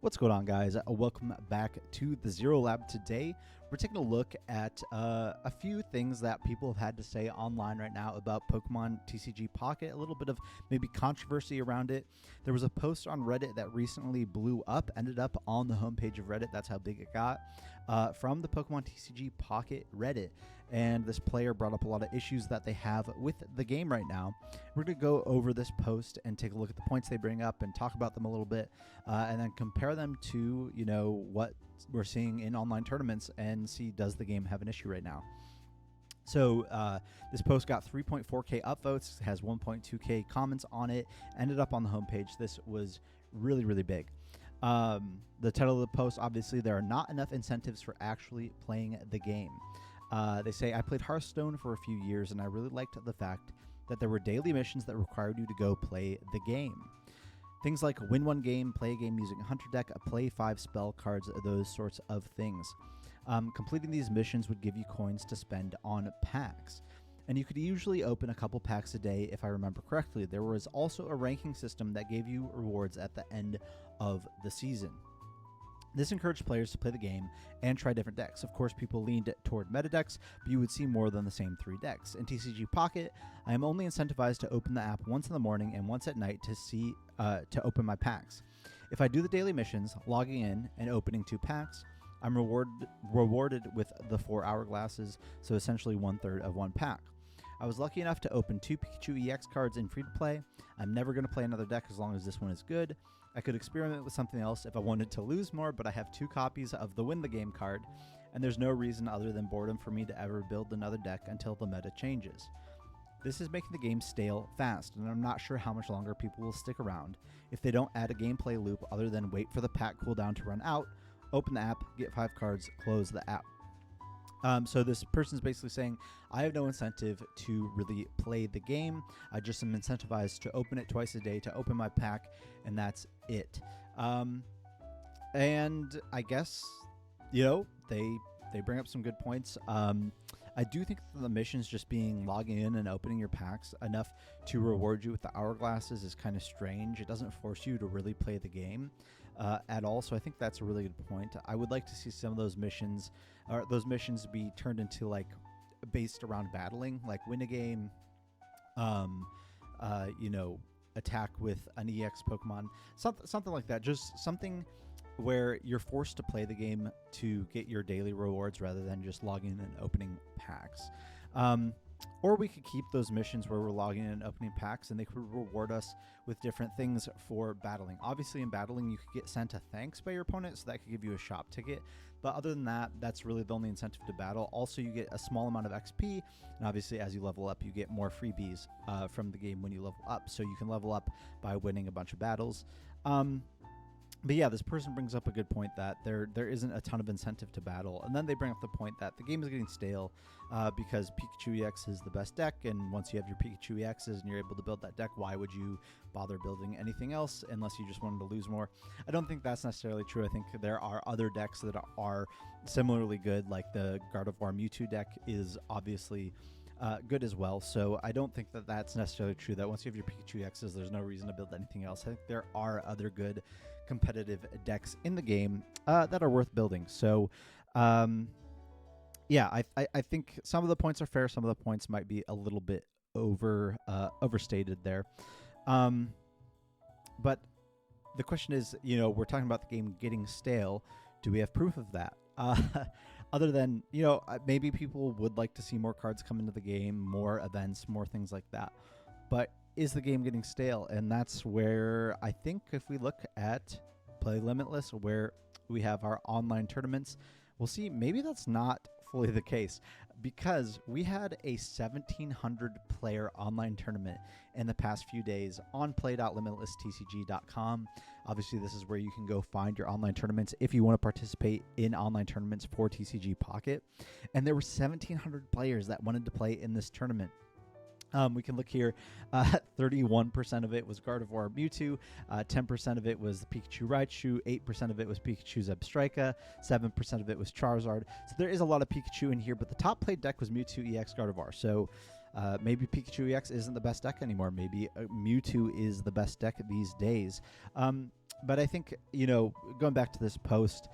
What's going on, guys? Welcome back to the Zero Lab. Today, we're taking a look at a few things that people have had to say online right now about Pokemon TCG Pocket, a little bit of maybe controversy around it. There was a post on Reddit that recently blew up, ended up on the homepage of Reddit, that's how big it got, from the Pokemon TCG Pocket Reddit. And this player brought up a lot of issues that they have with the game right now. We're going to go over this post and take a look at the points they bring up and talk about them a little bit, and then compare them to, what we're seeing in online tournaments and see, does the game have an issue right now? So this post got 3.4K upvotes, has 1.2K comments on it, ended up on the homepage. This was really, really big. The title of the post, obviously, there are not enough incentives for actually playing the game. They say, I played Hearthstone for a few years, and I really liked the fact that there were daily missions that required you to go play the game. Things like win one game, play a game using a hunter deck, play 5 spell cards, those sorts of things. Completing these missions would give you coins to spend on packs. And you could usually open a couple packs a day, if I remember correctly. There was also a ranking system that gave you rewards at the end of the season. This encouraged players to play the game and try different decks. Of course, people leaned toward meta decks, but you would see more than the same 3 decks. In TCG Pocket, I am only incentivized to open the app once in the morning and once at night to open my packs. If I do the daily missions, logging in and opening 2 packs, I'm rewarded with the 4 hourglasses, so essentially 1/3 of 1 pack. I was lucky enough to open 2 Pikachu EX cards in free-to-play. I'm never going to play another deck as long as this one is good. I could experiment with something else if I wanted to lose more, but I have 2 copies of the Win the Game card, and there's no reason other than boredom for me to ever build another deck until the meta changes. This is making the game stale fast, and I'm not sure how much longer people will stick around if they don't add a gameplay loop other than wait for the pack cooldown to run out, open the app, get 5 cards, close the app. So this person's basically saying, I have no incentive to really play the game. I just am incentivized to open it twice a day, to open my pack, and that's it. And I guess, they bring up some good points. I do think that the missions just being logging in and opening your packs enough to reward you with the hourglasses is kind of strange. It doesn't force you to really play the game at all, so I think that's a really good point. I would like to see some of those missions be turned into, like, based around battling, like win a game, attack with an EX Pokemon, something like that. Just something where you're forced to play the game to get your daily rewards rather than just logging in and opening packs. Or we could keep those missions where we're logging in and opening packs, and they could reward us with different things for battling. Obviously, in battling, you could get sent a thanks by your opponent, so that could give you a shop ticket. But other than that, that's really the only incentive to battle. Also, you get a small amount of XP, and obviously, as you level up, you get more freebies from the game when you level up. So you can level up by winning a bunch of battles. But yeah, this person brings up a good point that there isn't a ton of incentive to battle. And then they bring up the point that the game is getting stale because Pikachu EX is the best deck. And once you have your Pikachu EXs and you're able to build that deck, why would you bother building anything else unless you just wanted to lose more? I don't think that's necessarily true. I think there are other decks that are similarly good, like the Gardevoir Mewtwo deck is obviously good as well. So I don't think that that's necessarily true, that once you have your Pikachu EXs, there's no reason to build anything else. I think there are other good competitive decks in the game that are worth building. So I think some of the points are fair, some of the points might be a little bit overstated there. But the question is, we're talking about the game getting stale. Do we have proof of that? Other than, maybe people would like to see more cards come into the game, more events, more things like that. But is the game getting stale? And that's where I think if we look at Play Limitless, where we have our online tournaments, we'll see maybe that's not fully the case, because we had a 1,700 player online tournament in the past few days on play.limitlesstcg.com. Obviously, this is where you can go find your online tournaments if you want to participate in online tournaments for TCG Pocket. And there were 1,700 players that wanted to play in this tournament. We can look here. 31% of it was Gardevoir Mewtwo, 10% of it was the Pikachu Raichu, 8% of it was Pikachu Zebstrika, 7% of it was Charizard. So there is a lot of Pikachu in here, but the top played deck was Mewtwo EX Gardevoir. So maybe Pikachu EX isn't the best deck anymore. Maybe Mewtwo is the best deck these days. but I think, going back to this post,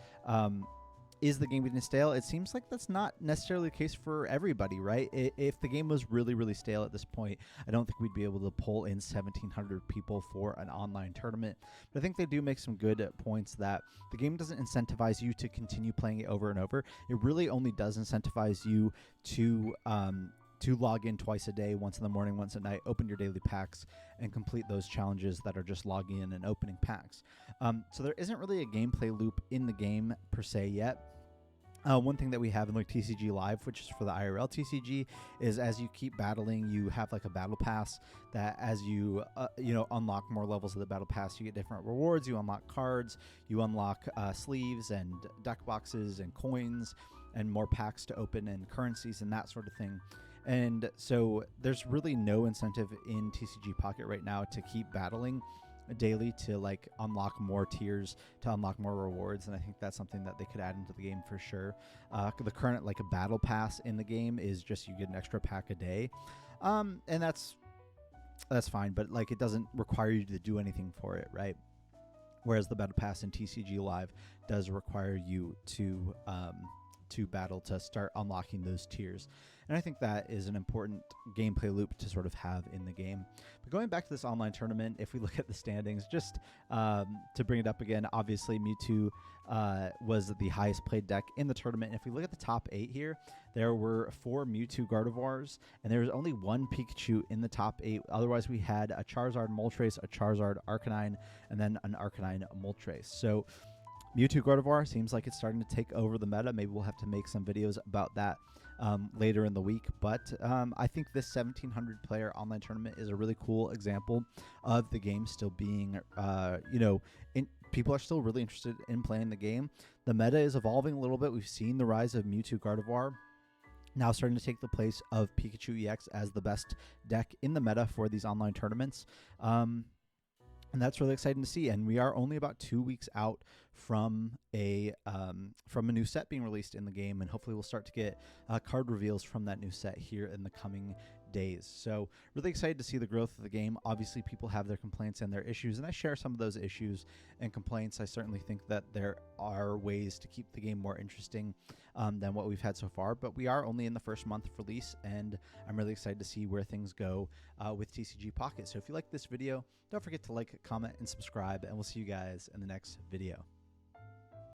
is the game getting stale? It seems like that's not necessarily the case for everybody, right? If the game was really, really stale at this point, I don't think we'd be able to pull in 1,700 people for an online tournament. But I think they do make some good points that the game doesn't incentivize you to continue playing it over and over. It really only does incentivize you to log in twice a day, once in the morning, once at night, open your daily packs, and complete those challenges that are just logging in and opening packs. So there isn't really a gameplay loop in the game per se yet. One thing that we have in like TCG Live, which is for the IRL TCG, is as you keep battling, you have like a battle pass that as you unlock more levels of the battle pass, you get different rewards. You unlock cards, you unlock sleeves and deck boxes and coins and more packs to open and currencies and that sort of thing. And so there's really no incentive in TCG Pocket right now to keep battling daily to like unlock more tiers, to unlock more rewards, and I think that's something that they could add into the game for sure. The current like a battle pass in the game is just you get an extra pack a day, and that's fine, but like it doesn't require you to do anything for it, right? Whereas the battle pass in TCG Live does require you to battle to start unlocking those tiers. And I think that is an important gameplay loop to sort of have in the game. But going back to this online tournament, if we look at the standings, just to bring it up again, obviously Mewtwo was the highest played deck in the tournament. And if we look at the top 8 here, there were 4 Mewtwo Gardevoirs, and there was only 1 Pikachu in the top 8. Otherwise, we had a Charizard Moltres, a Charizard Arcanine, and then an Arcanine Moltres. So Mewtwo Gardevoir seems like it's starting to take over the meta. Maybe we'll have to make some videos about that later in the week. But I think this 1,700 player online tournament is a really cool example of the game still being, people are still really interested in playing the game. The meta is evolving a little bit. We've seen the rise of Mewtwo Gardevoir now starting to take the place of Pikachu EX as the best deck in the meta for these online tournaments. And that's really exciting to see. And we are only about 2 weeks out from a new set being released in the game, and hopefully we'll start to get card reveals from that new set here in the coming days. So really excited to see the growth of the game. Obviously people have their complaints and their issues, and I share some of those issues and complaints. I certainly think that there are ways to keep the game more interesting than what we've had so far, but we are only in the first month of release, and I'm really excited to see where things go with TCG Pocket. So if you like this video, don't forget to like, comment, and subscribe, and we'll see you guys in the next video.